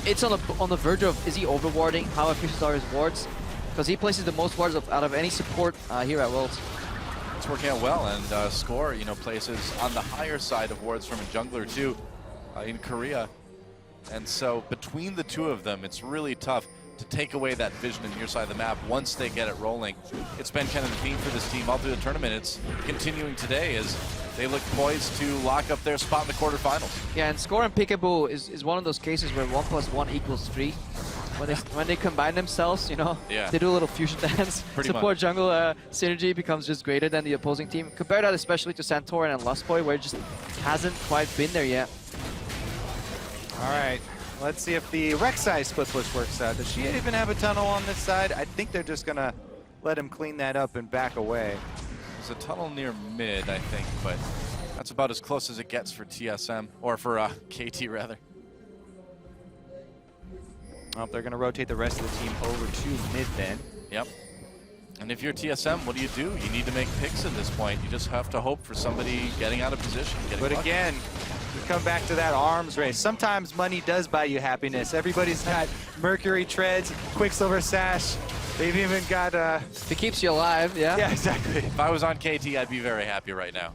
it's on the verge of, is he overwarding? How efficient are his wards? Because he places the most wards out of any support here at Worlds. It's working out well, and Score, places on the higher side of wards from a jungler too in Korea. And so between the two of them, it's really tough to take away that vision in your side of the map once they get it rolling. It's been kind of the theme for this team all through the tournament. It's continuing today as they look poised to lock up their spot in the quarterfinals. Yeah, and Score and Peekaboo is one of those cases where 1 + 1 = 3. When they combine themselves, Yeah. they do a little fusion dance. Pretty Support much. jungle synergy becomes just greater than the opposing team. Compare that especially to Santorin and Lustboy, where it just hasn't quite been there yet. All right, let's see if the Rek'Sai split push works out. Does she even have a tunnel on this side? I think they're just gonna let him clean that up and back away. There's a tunnel near mid, I think, but that's about as close as it gets for TSM, or for KT rather. Well, they're gonna rotate the rest of the team over to mid then. Yep. And if you're TSM, what do? You need to make picks at this point. You just have to hope for somebody getting out of position. But lucky. again, we come back to that arms race. Sometimes money does buy you happiness. Everybody's got Mercury treads, Quicksilver sash. They've even got It keeps you alive, yeah? yeah, exactly. If I was on KT, I'd be very happy right now.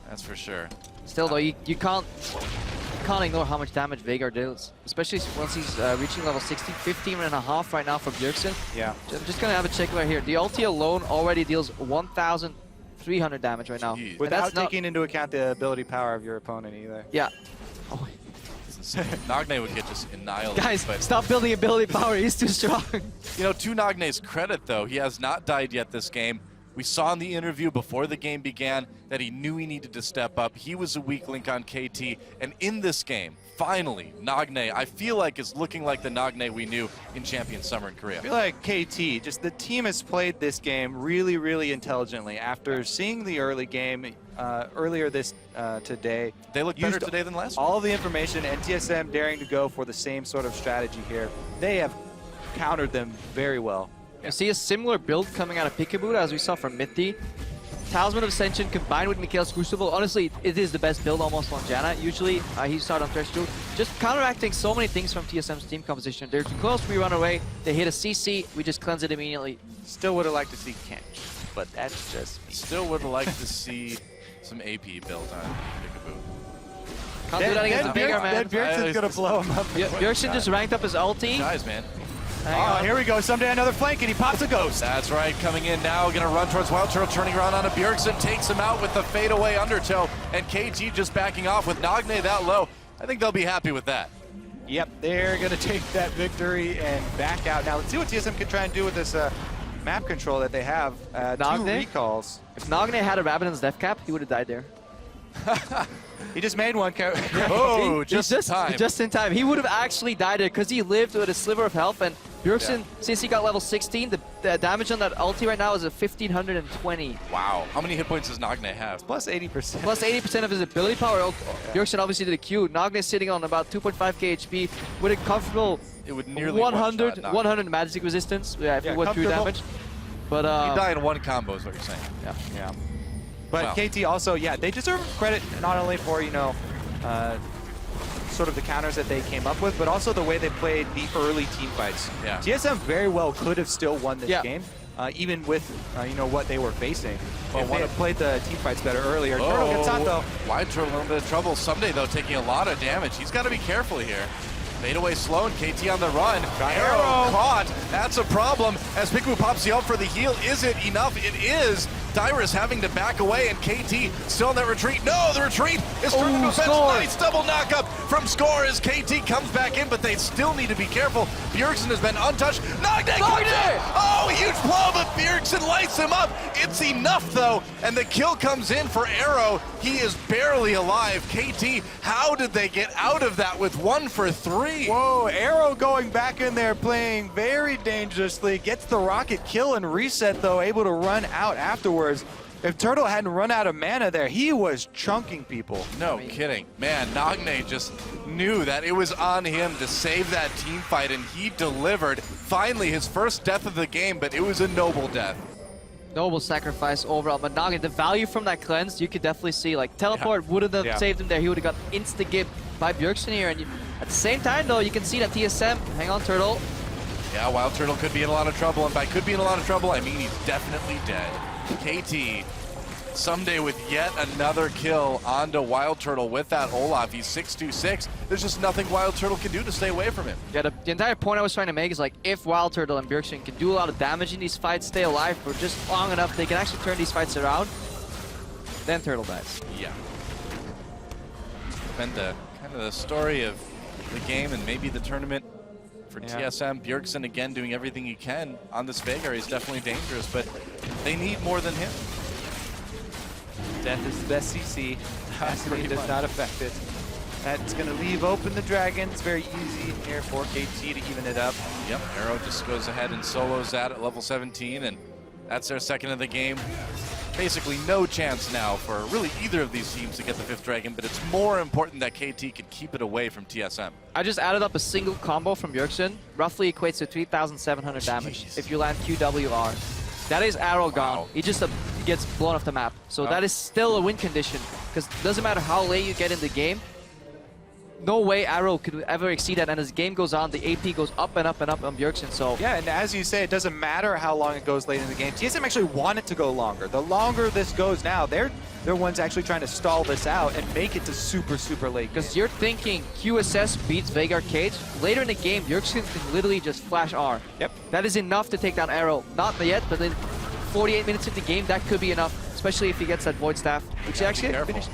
That's for sure. Still though, you can't ignore how much damage Veigar deals, especially once he's reaching level 60, 15.5 right now for Bjergsen. Yeah. I'm just gonna have a check right here. The ulti alone already deals 1,300 damage right now. Jeez. And Without that's not- taking into account the ability power of your opponent either. Yeah. Oh, It's insane. Nagne would get just annihilated. guys, but stop building ability power. He's too strong. to Nagne's credit, though, he has not died yet this game. We saw in the interview before the game began that he knew he needed to step up. He was a weak link on KT, and in this game, finally, Nagne, I feel like, is looking like the Nagne we knew in Champion Summer in Korea. I feel like KT, just the team has played this game really, really intelligently. After seeing the early game earlier this today, They look better used today than last week. all of the information, and TSM daring to go for the same sort of strategy here. They have countered them very well. You see a similar build coming out of Peekaboo as we saw from Mithy. Talisman of Ascension combined with Mikhail's Crucible. Honestly, it is the best build almost on Janna. Usually, he started on Thresh too. Just counteracting so many things from TSM's team composition. They're too close, we run away. They hit a CC, we just cleanse it immediately. Still would have liked to see Kench, but that's just me. Still would like to see some AP built on Peekaboo. Can't do that against the Veigar, man. Bjergsen's gonna blow him up. Bjergsen just ranked up his ulti. Guys, man. Hang Oh, on. here we go. Someday another flank, and he pops a ghost. That's right, coming in now, gonna run towards Wild Turtle, turning around onto Bjergsen, takes him out with the fadeaway undertow, and KT just backing off with Nagne that low. I think they'll be happy with that. Yep, they're gonna take that victory and back out. Now let's see what TSM can try and do with this map control that they have. 2 Nagne? recalls. If Nagne had a Rabadon's death cap, he would have died there. He just made one. Oh, He's just in time. Just in time. He would have actually died there because he lived with a sliver of health. And Bjergsen, since he got level 16, the damage on that ulti right now is a 1,520. Wow. How many hit points does Nagne have? Plus 80%. Plus 80% of his ability power. Bjergsen obviously did a Q. Nagne is sitting on about 2.5k HP with a comfortable It would nearly 100 one-shot Nagne. 100 magic resistance. Yeah, if Yeah, it went through comfortable. damage. But You die in one combo is what you're saying. Yeah. But Wow. KT also, yeah, they deserve credit not only for, sort of the counters that they came up with, but also the way they played the early team fights. Yeah. TSM very well could have still won this Yeah. game, even with, what they were facing. Well, If they had played the team fights better earlier. Oh, Turtle gets out, though. Wide Turtle, a little bit of trouble. Someday, though, taking a lot of damage. He's got to be careful here. Fade away slow, and KT on the run. Arrow caught. That's a problem. As Peekaboo pops the ult for the heal, is it enough? It is. Dyrus having to back away, and KT still in that retreat. No, the retreat is turned into a fence. Score. Nice double knockup from Score as KT comes back in, but they still need to be careful. Bjergsen has been untouched. Nagne comes in. Oh, huge blow, but Bjergsen lights him up. It's enough, though, and the kill comes in for Arrow. He is barely alive. KT, how did they get out of that with 1 for 3? Whoa, Arrow going back in there playing very dangerously. Gets the rocket kill and reset, though, able to run out afterwards. If Turtle hadn't run out of mana there, he was chunking people. No kidding. Man, Nagne just knew that it was on him to save that team fight, and he delivered. Finally, his first death of the game, but it was a noble death. Noble sacrifice overall, but Nagi, the value from that cleanse, you could definitely see, like, teleport wouldn't have saved him there. He would have got insta-gibbed by Bjergsen here. And at the same time, though, you can see that TSM, hang on, Turtle. Yeah, Wild Turtle could be in a lot of trouble, and by could be in a lot of trouble, I mean he's definitely dead. KT, someday with yet another kill onto Wild Turtle with that Olaf. He's 626. There's just nothing Wild Turtle can do to stay away from him. Yeah, the entire point I was trying to make is, like, if Wild Turtle and Bjergsen can do a lot of damage in these fights, stay alive for just long enough, they can actually turn these fights around, then Turtle dies. Yeah. Been the kind of the story of the game and maybe the tournament for TSM. Bjergsen again doing everything he can on this Veigar. He's definitely dangerous, but they need more than him. Death is the best CC. Mastery does not affect it. That's going to leave open the dragon. It's very easy here for KT to even it up. Yep, Arrow just goes ahead and solos that at level 17, and that's their second of the game. Basically no chance now for really either of these teams to get the 5th dragon, but it's more important that KT can keep it away from TSM. I just added up a single combo from Bjergsen, roughly equates to 3,700 damage if you land QWR. That is Arrow gone. He just gets blown off the map. So that is still a win condition, because it doesn't matter how late you get in the game, no way Arrow could ever exceed that, and as the game goes on, the AP goes up and up and up on Bjergsen, so... Yeah, and as you say, it doesn't matter how long it goes late in the game. TSM actually want it to go longer. The longer this goes now, they're ones actually trying to stall this out and make it to super, super late. Because you're thinking QSS beats Veigar Cage, later in the game, Bjergsen can literally just flash R. Yep. That is enough to take down Arrow. Not yet, but in 48 minutes of the game, that could be enough, especially if he gets that Void Staff, which actually finished.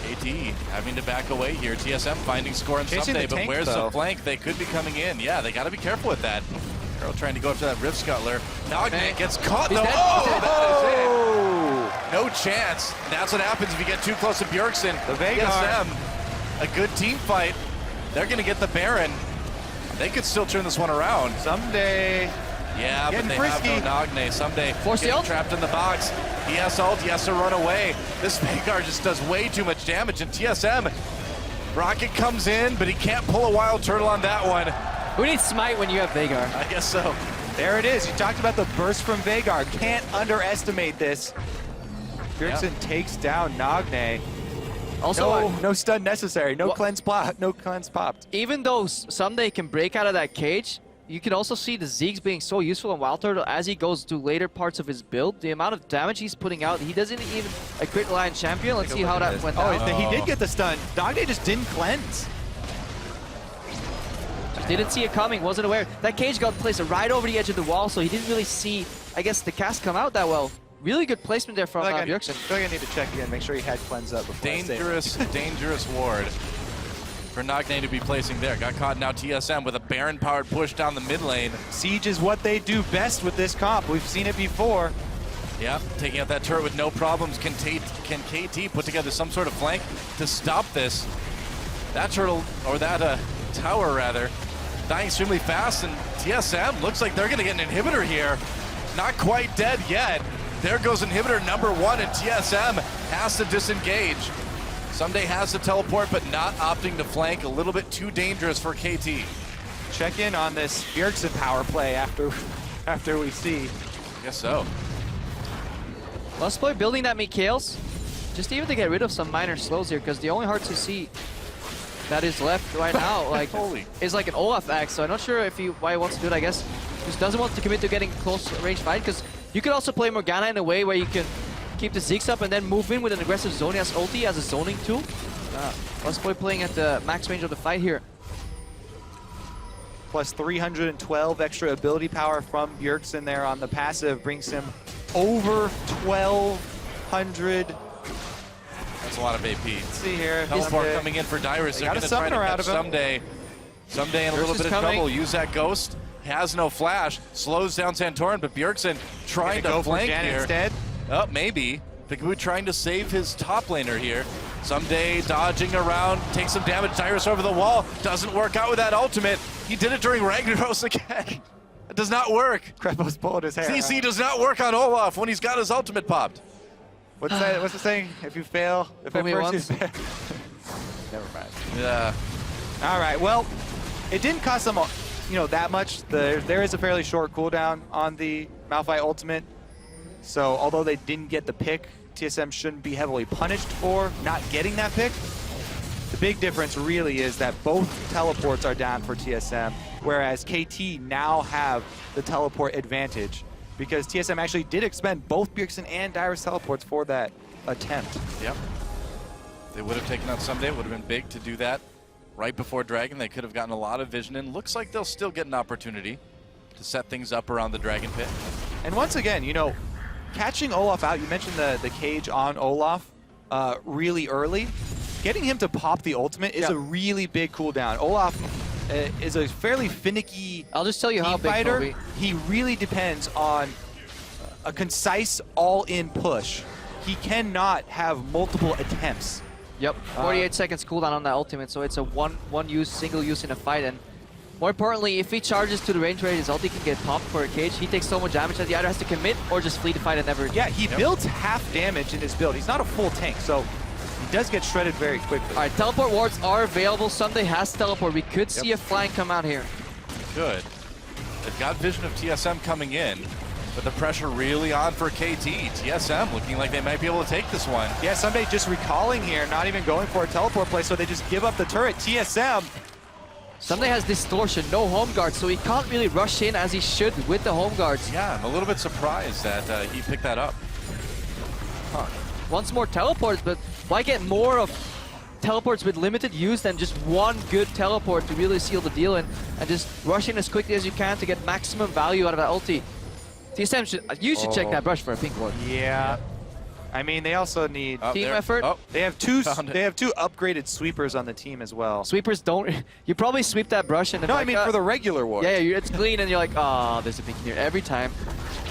KT having to back away here. TSM finding score on someday, but where's the flank? They could be coming in. Yeah, they got to be careful with that. Arrow trying to go after that Rift Scuttler. Nagne gets caught though. Oh, that is it. No chance. That's what happens if you get too close to Bjergsen. The Veigar. TSM, a good team fight. They're going to get the Baron. They could still turn this one around. Someday. Yeah, but they have no Nagne. Someday getting trapped in the box. He has ult, he has to run away. This Veigar just does way too much damage, and TSM, Rocket comes in, but he can't pull a Wild Turtle on that one. Who needs Smite when you have Veigar? I guess so. There it is. You talked about the burst from Veigar. Can't underestimate this. Bjergsen takes down Nagne. Also, no stun necessary. No cleanse popped. Even though Someday can break out of that cage, you can also see the Zeeks being so useful on Wild Turtle as he goes to later parts of his build. The amount of damage he's putting out, he doesn't even a crit line champion. Let's see how that went down. He did get the stun. Nagne just didn't cleanse. Just didn't see it coming, wasn't aware. That cage got placed right over the edge of the wall, so he didn't really see, I guess, the cast come out that well. Really good placement there from Bjergsen. I feel like I need to check again, make sure he had cleanse up before dangerous ward for Nagne to be placing there. Got caught now TSM with a Baron-powered push down the mid lane. Siege is what they do best with this comp. We've seen it before. Yeah, taking out that turret with no problems. Can KT put together some sort of flank to stop this? That turtle, or that tower rather, dying extremely fast, and TSM looks like they're going to get an inhibitor here. Not quite dead yet. There goes inhibitor number 1, and TSM has to disengage. Someday has to teleport, but not opting to flank. A little bit too dangerous for KT. Check in on this Bjergsen power play after we see. I guess so. Let's play building that Mikhails, just even to get rid of some minor slows here, because the only hard to see that is left right now is like an Olaf axe. So I'm not sure why he wants to do it. I guess just doesn't want to commit to getting close range fight, because you could also play Morgana in a way where you can keep the Zeeks up and then move in with an aggressive Zonia's ulti as a zoning tool. Let's play playing at the max range of the fight here. Plus 312 extra ability power from Bjergsen there on the passive brings him over 1,200. That's a lot of AP. Let's see here. Teleport coming in for Dyrus. They're going to try to catch Someday. Someday in a little bit of trouble. Use that Ghost. Has no flash. Slows down Santorin, but Bjergsen trying to flank here. Instead. Oh, maybe. Pikachu trying to save his top laner here. Someday dodging around, takes some damage. Dyrus over the wall. Doesn't work out with that ultimate. He did it during Ragnaros again. It does not work. Krepo's pulling his hair. CC does not work on Olaf when he's got his ultimate popped. What's the saying? If you fail, if at first you fail. Never mind. Yeah. All right. Well, it didn't cost them, that much. There is a fairly short cooldown on the Malphite ultimate. So although they didn't get the pick, TSM shouldn't be heavily punished for not getting that pick. The big difference really is that both teleports are down for TSM, whereas KT now have the teleport advantage because TSM actually did expend both Bjergsen and Dyrus teleports for that attempt. Yep. They would have taken out someday. It would have been big to do that right before Dragon. They could have gotten a lot of vision in. Looks like they'll still get an opportunity to set things up around the Dragon Pit. And once again, you know, catching Olaf out, you mentioned the cage on Olaf really early. Getting him to pop the ultimate is a really big cooldown. Olaf is a fairly finicky I'll just tell you how big fighter. Kobe. He really depends on a concise all-in push. He cannot have multiple attempts. Yep, 48 seconds cooldown on that ultimate, so it's a single use in a fight. And more importantly, if he charges to the range where his ulti can get popped for a cage, he takes so much damage that he either has to commit or just flee the fight and never. Yeah, he builds half damage in his build. He's not a full tank, so he does get shredded very quickly. All right, teleport wards are available. Sunday has teleport. We could see a flank come out here. Good. They've got vision of TSM coming in, but the pressure really on for KT. TSM looking like they might be able to take this one. Yeah, Sunday just recalling here, not even going for a teleport play, so they just give up the turret. TSM. Sunday has distortion, no home guard, so he can't really rush in as he should with the home guards. Yeah, I'm a little bit surprised that he picked that up. Huh. Once more teleports, but why get more of teleports with limited use than just one good teleport to really seal the deal and just rush in as quickly as you can to get maximum value out of that ulti? TSM should check that brush for a pink ward. Yeah. I mean, they also need team effort. Oh, They have two upgraded sweepers on the team as well. Sweepers don't. You probably sweep that brush and. No, I mean for the regular ward. Yeah, it's clean, and you're like, oh, there's a pink here every time.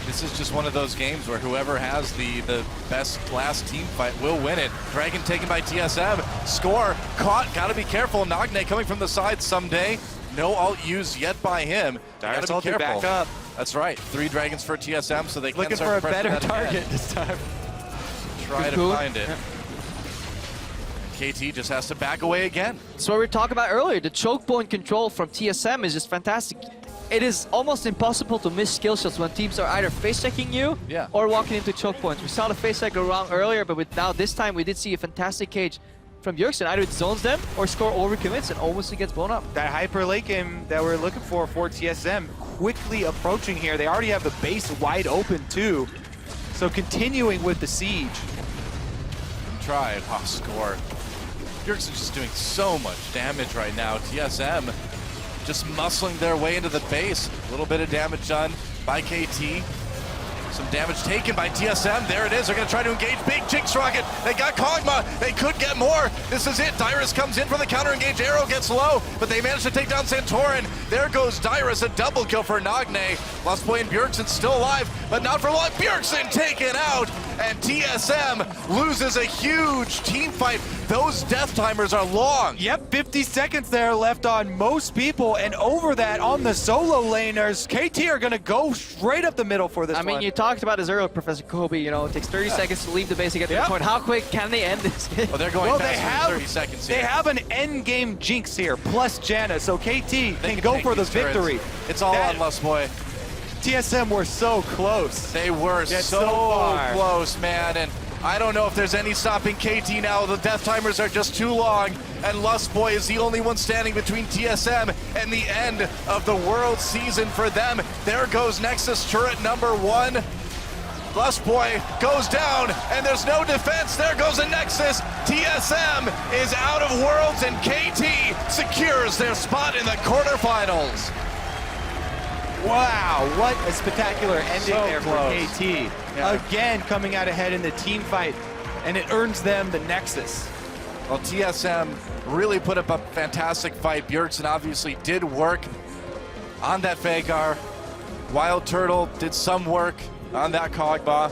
This is just one of those games where whoever has the best last team fight will win it. Dragon taken by TSM. Score caught. Got to be careful. Nagne coming from the side someday. No alt used yet by him. Dyrus Got to be careful. back up. That's right. 3 dragons for TSM, so they can Looking start for a better pressing that target ahead. this time. Try to Cool. find it. KT just has to back away again. So what we were talking about earlier, the choke point control from TSM is just fantastic. It is almost impossible to miss skill shots when teams are either face checking you or walking into choke points. We saw the face check go wrong earlier, but now this time we did see a fantastic cage from Bjergsen. Either it zones them or score overcommits and almost gets blown up. That hyper late game that we're looking for TSM quickly approaching here. They already have the base wide open too. So continuing with the siege. Tried. Oh, score. Bjergsen's just doing so much damage right now. TSM just muscling their way into the base. A little bit of damage done by KT. Some damage taken by TSM. There it is. They're going to try to engage. Big Jinx Rocket. They got Kog'Maw. They could get more. This is it. Dyrus comes in for the counter engage. Arrow gets low, but they managed to take down Santorin. There goes Dyrus. A double kill for Nagne. Lostboy and Bjergsen still alive, but not for long. Bjergsen taken out, and TSM loses a huge team fight. Those death timers are long. Yep, 50 seconds there left on most people, and over that on the solo laners, KT are going to go straight up the middle for this one. I mean, you talked about this earlier, Professor Kobe. You know, it takes 30 seconds to leave the base to get to the point. How quick can they end this game? Well, they're going Well, faster than 30 seconds here. They have an end game Jinx here, plus Janna, so KT can go take for the these turrets. victory. It's all on Lustboy. TSM were so close. They were so far. close, man, and I don't know if there's any stopping KT now. The death timers are just too long, and Lustboy is the only one standing between TSM and the end of the world season for them. There goes Nexus turret number 1. Lustboy goes down, and there's no defense. There goes a Nexus. TSM is out of Worlds, and KT secures their spot in the quarterfinals. Wow, what a spectacular ending So there close. for KT. Again, coming out ahead in the team fight, and it earns them the Nexus. Well, TSM really put up a fantastic fight. Bjergsen obviously did work on that Vagar. Wild Turtle did some work on that Kog'Maw.